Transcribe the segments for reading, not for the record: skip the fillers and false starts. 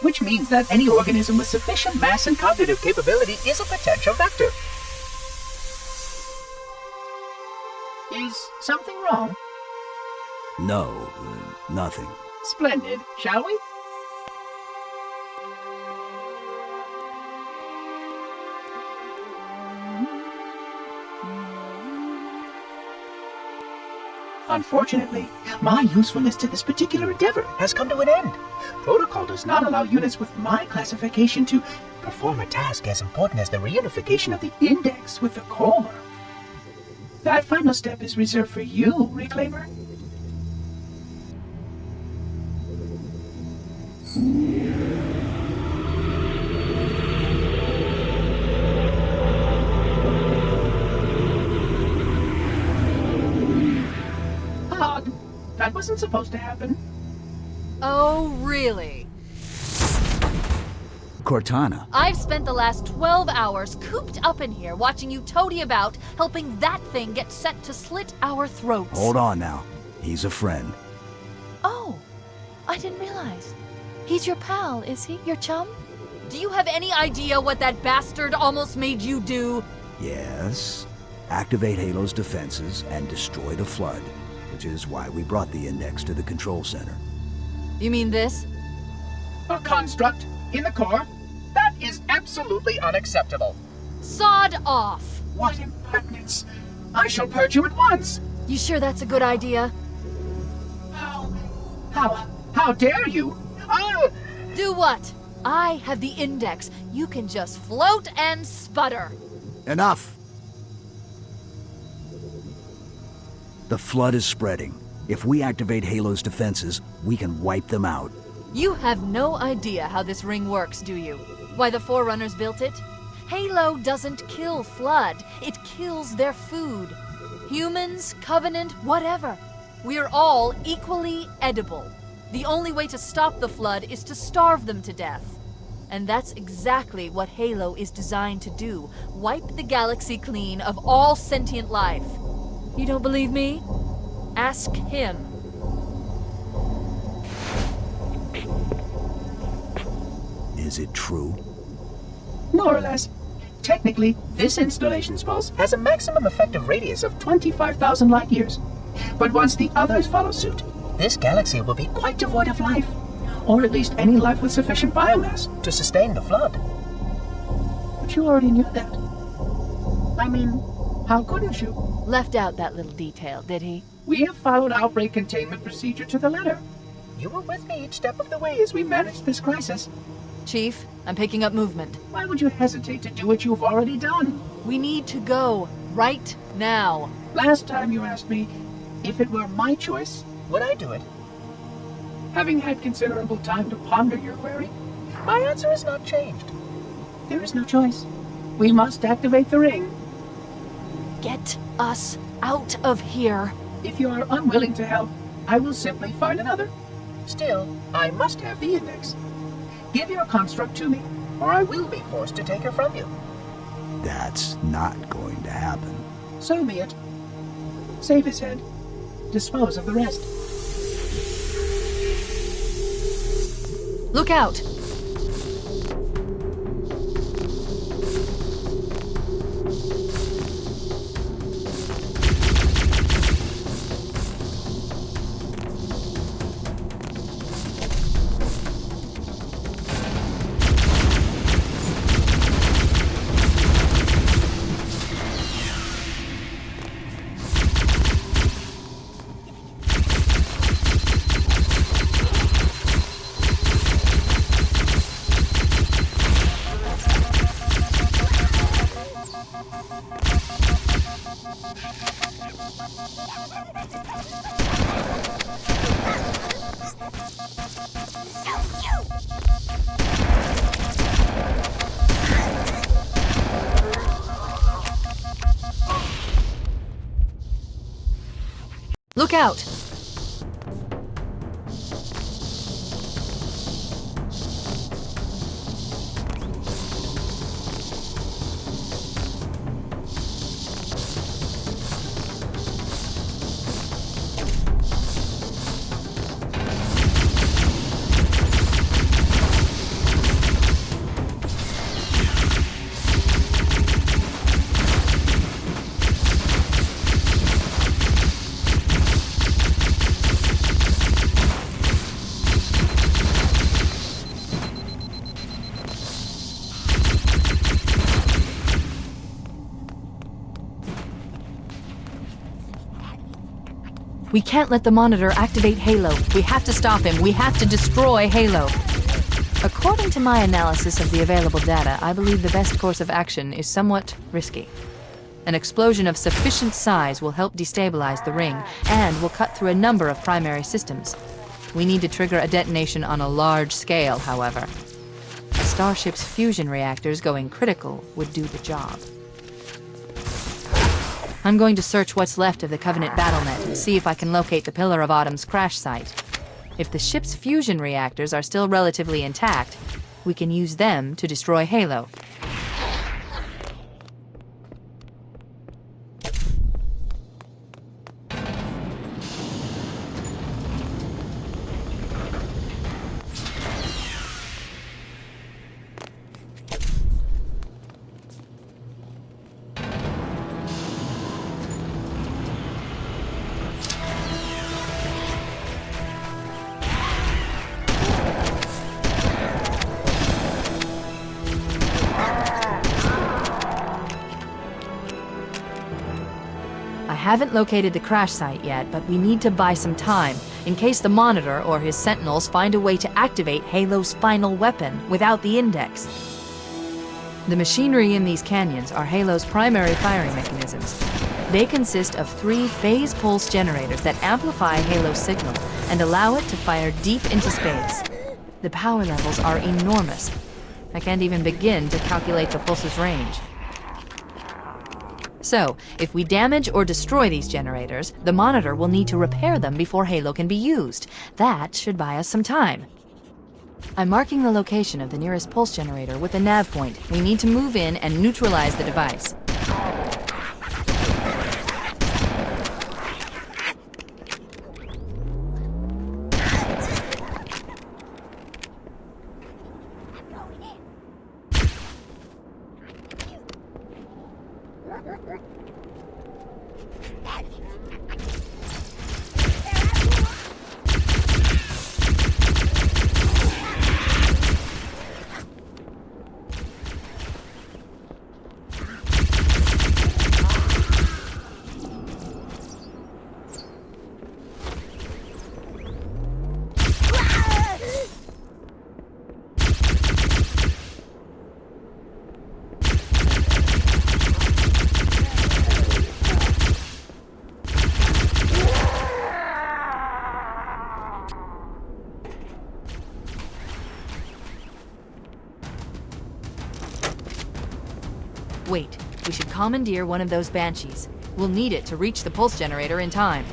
which means that any organism with sufficient mass and cognitive capability is a potential vector. Is something wrong? No, nothing. Splendid, shall we? Unfortunately, my usefulness to this particular endeavor has come to an end. Protocol does not allow units with my classification to perform a task as important as the reunification of the index with the core. That final step is reserved for you, Reclaimer. That wasn't supposed to happen. Oh, really? Cortana. I've spent the last 12 hours cooped up in here watching you toady about, helping that thing get set to slit our throats. Hold on now. He's a friend. Oh, I didn't realize. He's your pal, is he? Your chum? Do you have any idea what that bastard almost made you do? Yes. Activate Halo's defenses and destroy the Flood, which is why we brought the index to the control center. You mean this? A construct in the core? That is absolutely unacceptable. Sod off! What impertinence! I shall purge you at once! You sure that's a good idea? How dare you? Do what? I have the index. You can just float and sputter. Enough! The Flood is spreading. If we activate Halo's defenses, we can wipe them out. You have no idea how this ring works, do you? Why the Forerunners built it? Halo doesn't kill Flood. It kills their food. Humans, Covenant, whatever. We're all equally edible. The only way to stop the Flood is to starve them to death. And that's exactly what Halo is designed to do. Wipe the galaxy clean of all sentient life. You don't believe me? Ask him. Is it true? More or less. Technically, this installation's pulse has a maximum effective radius of 25,000 light years. But once the others follow suit, this galaxy will be quite devoid of life. Or at least any life with sufficient biomass to sustain the Flood. But you already knew that. I mean, how couldn't you? Left out that little detail, did he? We have followed outbreak containment procedure to the letter. You were with me each step of the way as we managed this crisis. Chief, I'm picking up movement. Why would you hesitate to do what you've already done? We need to go, right now. Last time you asked me, if it were my choice, would I do it? Having had considerable time to ponder your query, my answer has not changed. There is no choice. We must activate the ring. Get us out of here. If you are unwilling to help, I will simply find another. Still, I must have the index. Give your construct to me, or I will be forced to take her from you. That's not going to happen. So be it. Save his head. Dispose of the rest. Look out! Look out! We can't let the Monitor activate Halo. We have to stop him. We have to destroy Halo. According to my analysis of the available data, I believe the best course of action is somewhat risky. An explosion of sufficient size will help destabilize the ring and will cut through a number of primary systems. We need to trigger a detonation on a large scale, however. A starship's fusion reactors going critical would do the job. I'm going to search what's left of the Covenant BattleNet and see if I can locate the Pillar of Autumn's crash site. If the ship's fusion reactors are still relatively intact, we can use them to destroy Halo. I haven't located the crash site yet, but we need to buy some time, in case the Monitor or his Sentinels find a way to activate Halo's final weapon without the Index. The machinery in these canyons are Halo's primary firing mechanisms. They consist of 3 phase pulse generators that amplify Halo's signal and allow it to fire deep into space. The power levels are enormous. I can't even begin to calculate the pulse's range. So, if we damage or destroy these generators, the Monitor will need to repair them before Halo can be used. That should buy us some time. I'm marking the location of the nearest pulse generator with a nav point. We need to move in and neutralize the device. Wait, we should commandeer one of those Banshees. We'll need it to reach the pulse generator in time.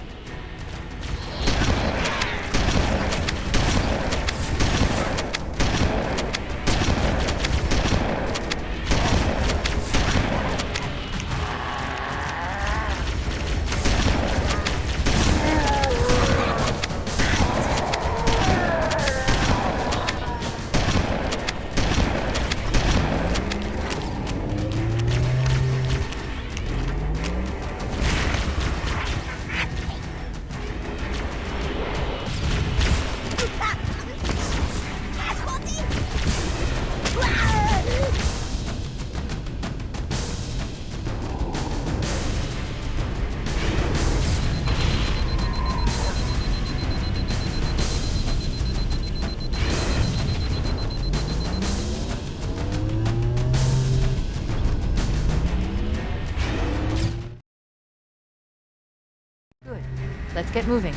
Let's get moving.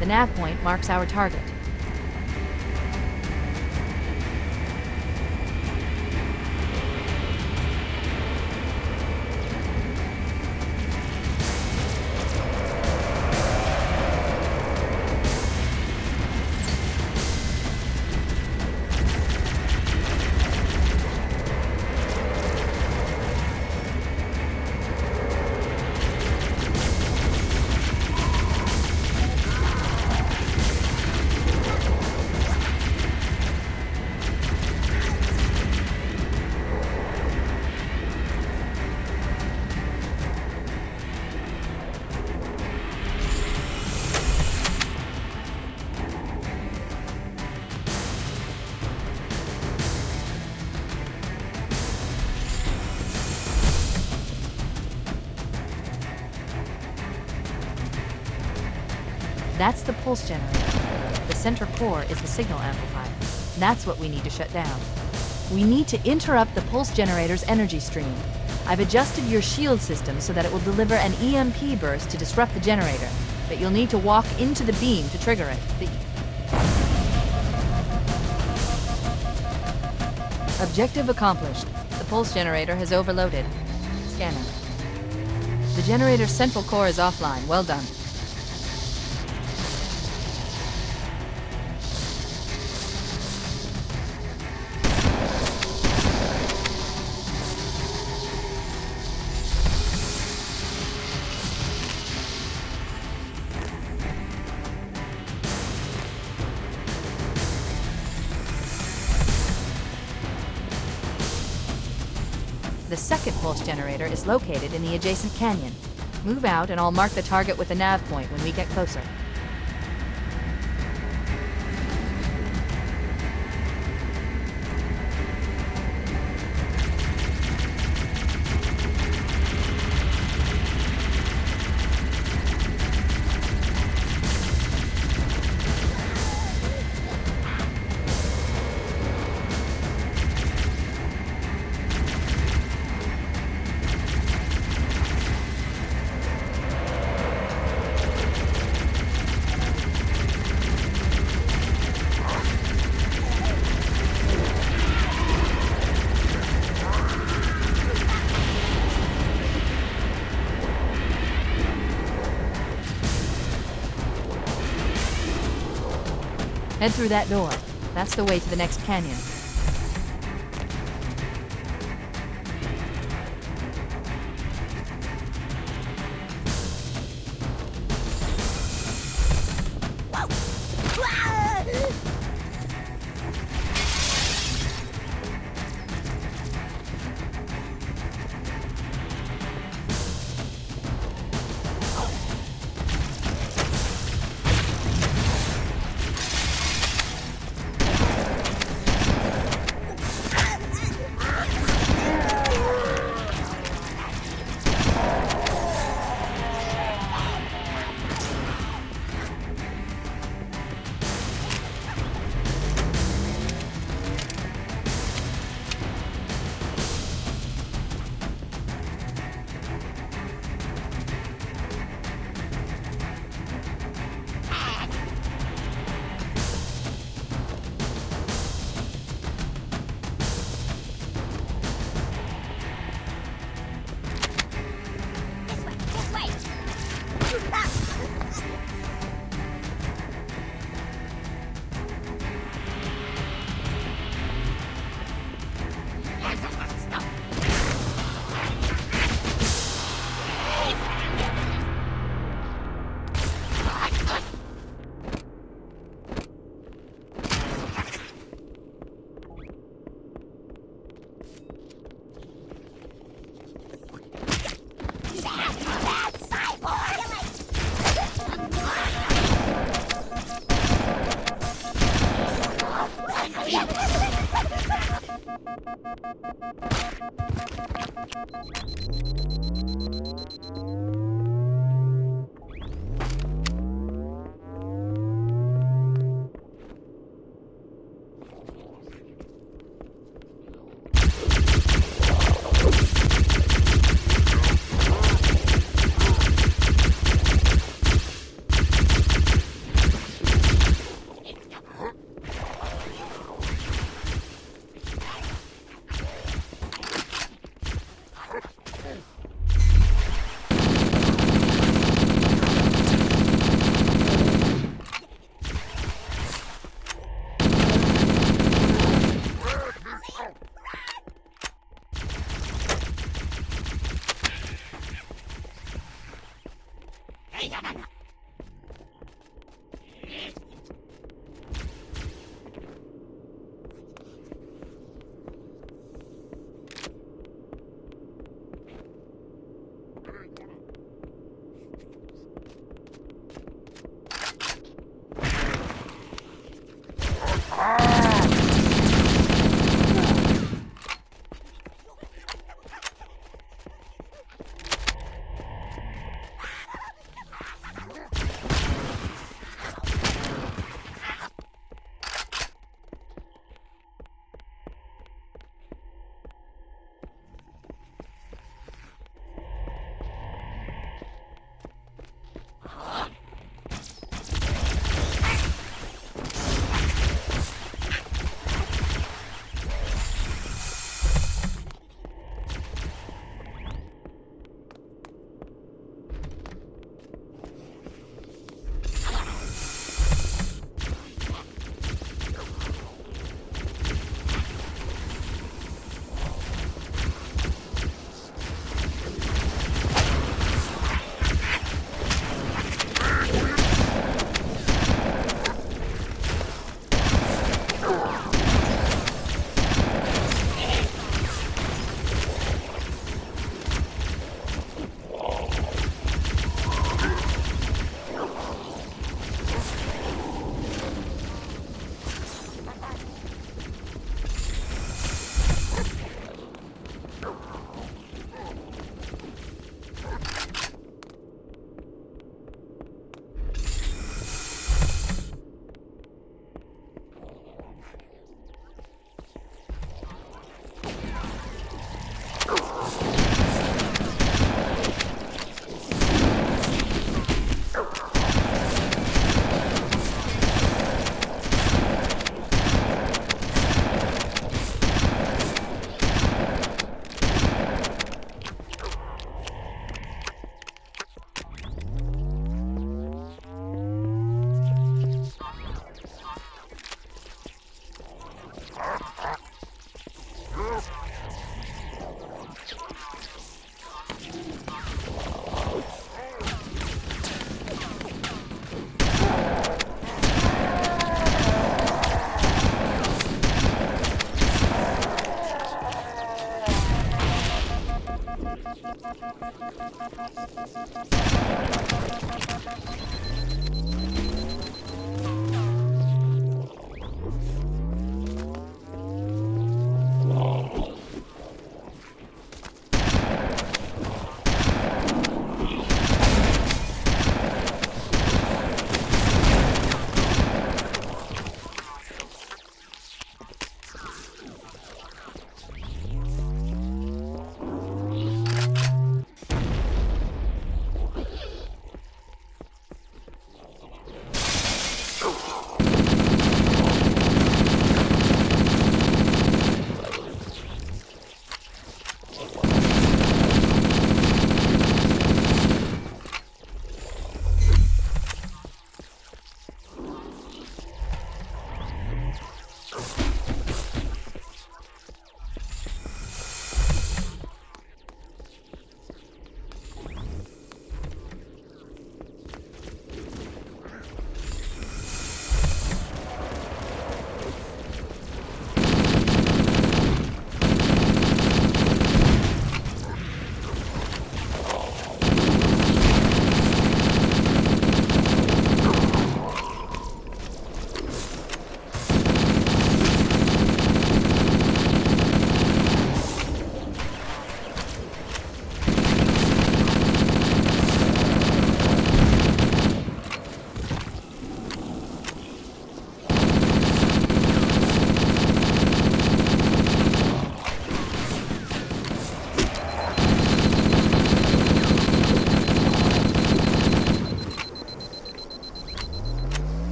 The nav point marks our target. That's the pulse generator. The center core is the signal amplifier. That's what we need to shut down. We need to interrupt the pulse generator's energy stream. I've adjusted your shield system so that it will deliver an EMP burst to disrupt the generator, but you'll need to walk into the beam to trigger it. Objective accomplished. The pulse generator has overloaded. Scanning. The generator's central core is offline. Well done. The second pulse generator is located in the adjacent canyon. Move out and I'll mark the target with a nav point when we get closer. Head through that door. That's the way to the next canyon.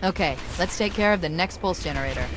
Okay, let's take care of the next pulse generator.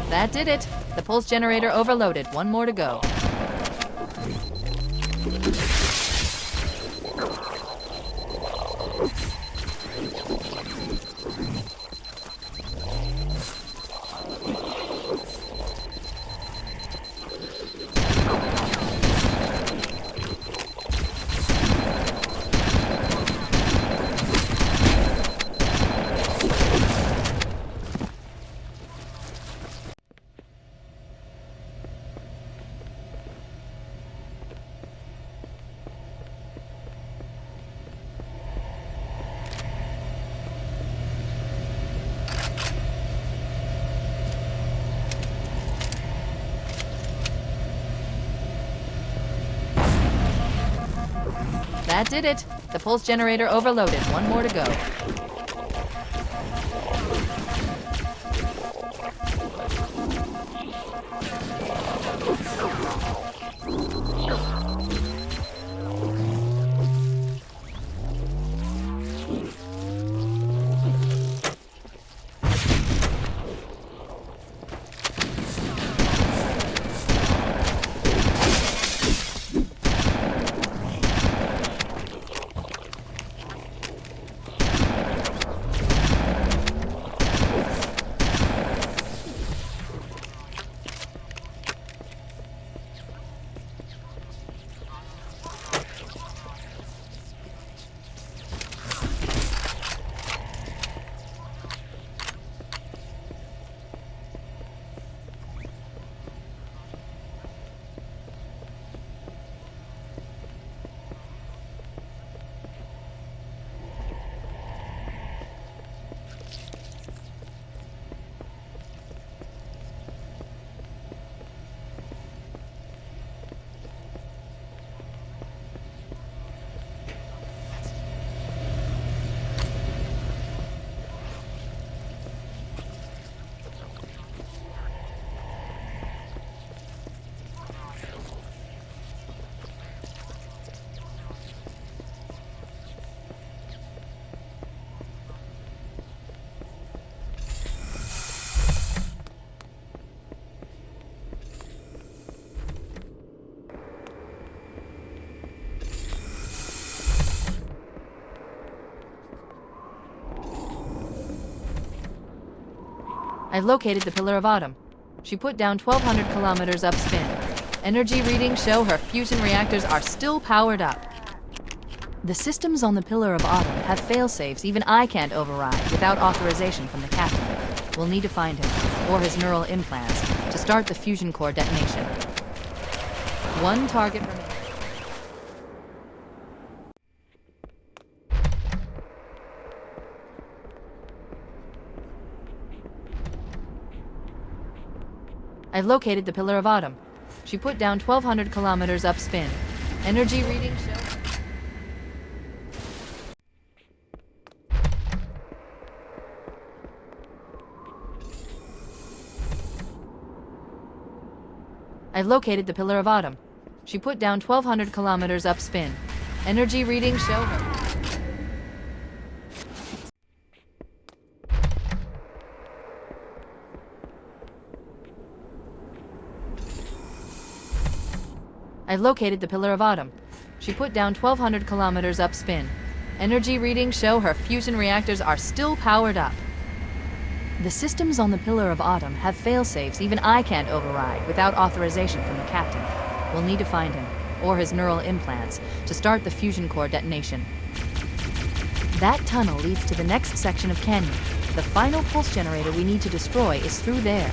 That did it. The pulse generator overloaded. One more to go. That did it. The pulse generator overloaded. One more to go. I've located the Pillar of Autumn. She put down 1,200 kilometers upspin. Energy readings show her fusion reactors are still powered up. The systems on the Pillar of Autumn have fail-safes even I can't override without authorization from the captain. We'll need to find him, or his neural implants, to start the fusion core detonation. One target remaining. I've located the Pillar of Autumn. She put down 1,200 kilometers upspin. Energy readings show... I've located the Pillar of Autumn. She put down 1,200 kilometers upspin. Energy readings show her... I've located the Pillar of Autumn. She put down 1,200 kilometers upspin. Energy readings show her fusion reactors are still powered up. The systems on the Pillar of Autumn have fail-safes even I can't override without authorization from the captain. We'll need to find him, or his neural implants, to start the fusion core detonation. That tunnel leads to the next section of canyon. The final pulse generator we need to destroy is through there.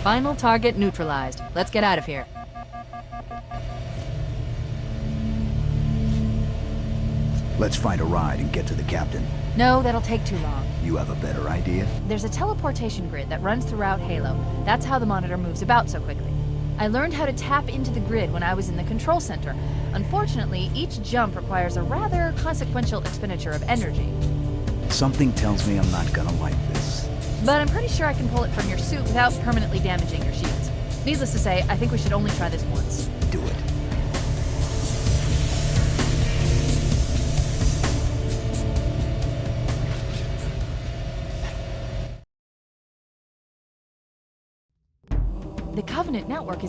Final target neutralized. Let's get out of here. Let's find a ride and get to the captain. No, that'll take too long. You have a better idea? There's a teleportation grid that runs throughout Halo. That's how the monitor moves about so quickly. I learned how to tap into the grid when I was in the control center. Unfortunately, each jump requires a rather consequential expenditure of energy. Something tells me I'm not gonna like this. But I'm pretty sure I can pull it from your suit without permanently damaging your shields. Needless to say, I think we should only try this once. Do it. The Covenant network is